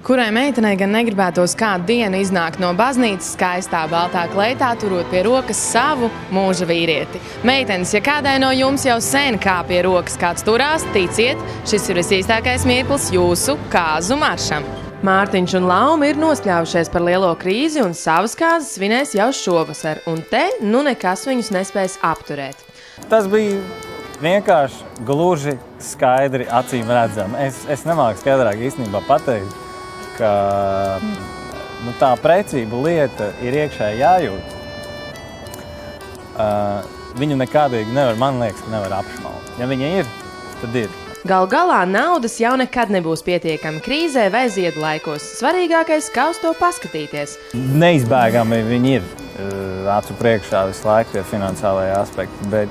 Kurai meitenei gan negribētos kādu dienu iznākt no baznīcas skaistā baltā kleitā, turot pie rokas savu mūža vīrieti. Meitenes, ja kādai no jums jau sen kā pie rokas kāds turās, ticiet, šis ir visīstākais mirklis jūsu kāzu maršam. Mārtiņš un Lauma ir nospļāvušies par lielo krīzi un savas kāzas svinēs jau šovasar, un te nu nekas viņus nespēs apturēt. Tas bija vienkārši gluži skaidri acīm redzam. Es nemāku skaidrāk īstenībā pateikt, ka tā precība lieta ir iekšēji jājūt. Viņu nekādīgi nevar, man liekas, nevar apšmaut. Ja viņa ir, tad ir. Galu galā naudas jau nekad nebūs pietiekami krīzē vai ziedu laikos. Svarīgākais, kā uz to paskatīties. Neizbēgami viņi ir acu priekšā visu laiku tie finansiālajie aspekti, bet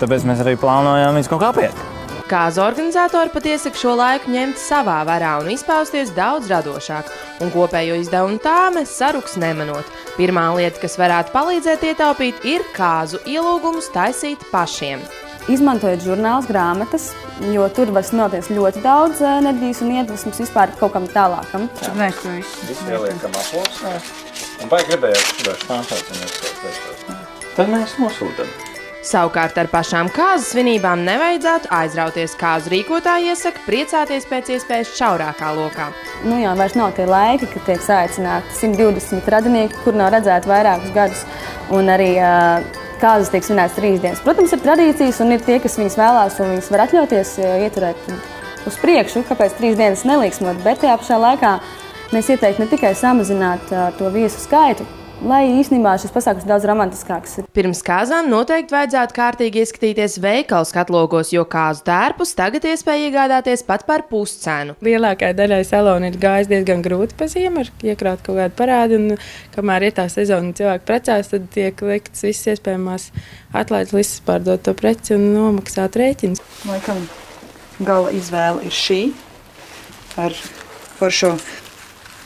tāpēc mēs arī plānojām viņus kaut kā apiet. Kāzu organizatori pat iesaka šo laiku ņemt savā varā un izpausties daudz radošāk, un kopējo izdevumu tāme saruks nemanot. Pirmā lieta, kas varētu palīdzēt ietaupīt, ir kāzu ielūgumus taisīt pašiem. Izmantojot žurnālus, grāmatas, jo tur var smelties ļoti daudz enerģijas un iedvesmas vispār kaut kam tālākam. Mēs to visu ieliekam aploksnē, un baigi gribējāt šodien štāmpēt un ieskatīt. Tad mēs nosūtam. Savukārt ar pašām kāzu svinībām nevajadzētu aizrauties. Kāzu rīkotāji iesaka priecāties pēc iespējas šaurākā lokā. Jā, vairs nav tie laiki, kad tiek saicināti 120 radinieki, kur nav redzēti vairākus gadus, un arī kāzas tiek svinētas 3 dienas. Protams, ir tradīcijas un ir tie, kas viņas vēlās un viņas var atļauties ieturēt uz priekšu, kāpēc 3 dienas nelīksmot, bet tajā pašā laikā mēs ieteiktu ne tikai samazināt to viesu skaitu, lai īstenībā šis pasākums daudz romantiskāks ir. Pirms kāzām noteikti vajadzētu kārtīgi ieskatīties veikalu skatlogos, jo kāzu tērpus tagad iespēja iegādāties pat par puscenu. Lielākajai daļai salonu ir gājis diezgan grūti pa ziemu, iekrāt kaut kādu parādu, un kamēr ir tā sezona cilvēki precās, tad tiek likts visas iespējamās atlaides listas pārdot to preci un nomaksāt rēķinus. Laikam gala izvēle ir šī ar foršo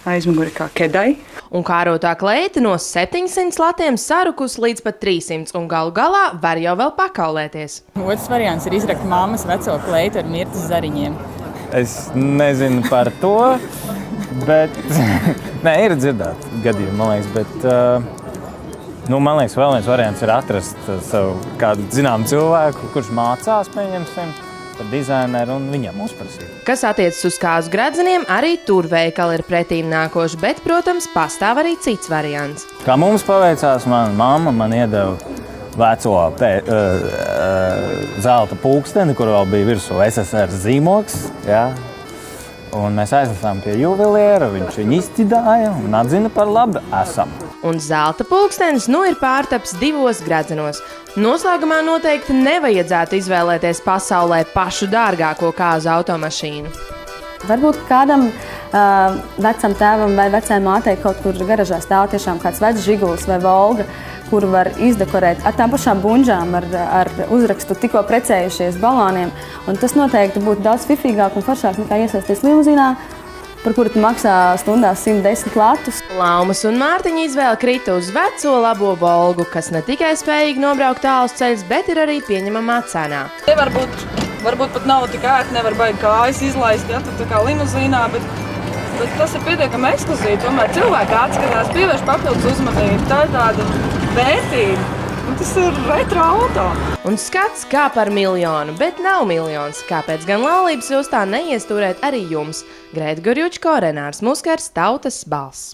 aizmuguri kā kedai. Un kārotā kleita no 700 latiem sarukus līdz pat 300, un galu galā var jau vēl pakaulēties. Otrs variants ir izrakt mammas veco kleitu ar mirtas zariņiem. Es nezinu par to, bet ir dzirdēt gadījumi, man liekas, bet man liekas, vēl viens variants ir atrast savu kādu zināmu cilvēku, kurš mācās, pieņemsim, par dizaineru un viņam uzprasīt. Kas attiecas uz kāzu gredzeniem, arī tur veikali ir pretīm nākoši, bet, protams, pastāv arī cits variants. Kā mums paveicās, mana mamma man iedeva veco zelta pulksteni, kur vēl bija virsū SSR zīmogs, ja? Un mēs aiznesām pie juveliera, viņš viņu izķidāja un atzina par labu esam. Un zelta pulkstenis ir pārtaps 2 gredzenos. Noslēgumā noteikti nevajadzētu izvēlēties pasaulē pašu dārgāko kāzu automašīnu. Varbūt kādam vecam tēvam vai vecai mātei kaut kur garažā stāv tiešām kāds vecs Žiguls vai Volga, kur var izdekorēt ar tām pašām bunžām, ar uzrakstu tikko precējušies baloniem. Un tas noteikti būtu daudz fifīgāk un foršāk nekā iesaisties limuzīnā, par kuru tu maksā stundās 110 latus. Laumas un Mārtiņa izvēle krita uz veco labo Volgu, kas ne tikai spējīgi nobraukt tālus ceļus, bet ir arī pieņemamā cenā. Te varbūt pat nav tik ērti, nevar baigi kājas izlaist, ja, tā kā limuzīnā, bet tas ir pietiekami ekskluzīvi. Tomēr cilvēki atskatās, pievērš papildus uzmanību. Tā ir tāda vērtība. Un tas ir retro auto. Un skats kā par miljonu, bet nav miljons. Kāpēc gan laulības jostā neiestūrēt arī jums? Grēta Gurjučko, Renārs Muskars, Tautas balss.